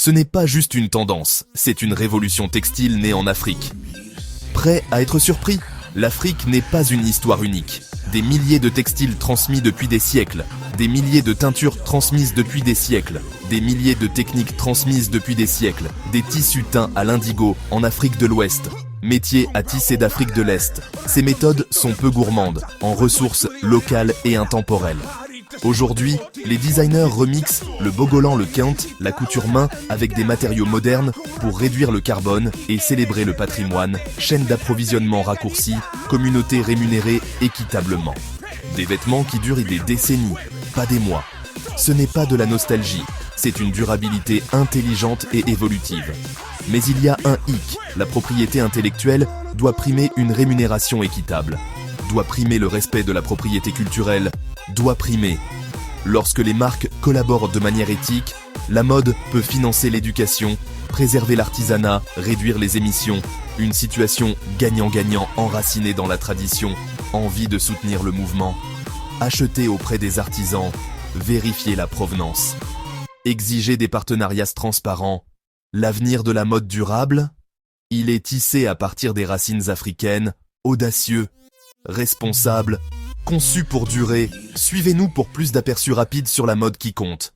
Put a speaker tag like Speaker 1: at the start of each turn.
Speaker 1: Ce n'est pas juste une tendance, c'est une révolution textile née en Afrique. Prêt à être surpris? L'Afrique n'est pas une histoire unique. Des milliers de textiles transmis depuis des siècles, des milliers de teintures transmises depuis des siècles, des milliers de techniques transmises depuis des siècles, des tissus teints à l'indigo en Afrique de l'Ouest, métiers à tisser d'Afrique de l'Est. Ces méthodes sont peu gourmandes, en ressources locales et intemporelles. Aujourd'hui, les designers remixent le bogolan, le quinte, la couture main avec des matériaux modernes pour réduire le carbone et célébrer le patrimoine, chaîne d'approvisionnement raccourcie, communauté rémunérée équitablement. Des vêtements qui durent des décennies, pas des mois. Ce n'est pas de la nostalgie, c'est une durabilité intelligente et évolutive. Mais il y a un hic, la propriété intellectuelle doit primer une rémunération équitable, doit primer le respect de la propriété culturelle, doit primer. Lorsque les marques collaborent de manière éthique, la mode peut financer l'éducation, préserver l'artisanat, réduire les émissions, une situation gagnant-gagnant enracinée dans la tradition, envie de soutenir le mouvement, acheter auprès des artisans, vérifier la provenance, exiger des partenariats transparents. L'avenir de la mode durable? Il est tissé à partir des racines africaines, audacieux, responsable, conçu pour durer. Suivez-nous pour plus d'aperçus rapides sur la mode qui compte.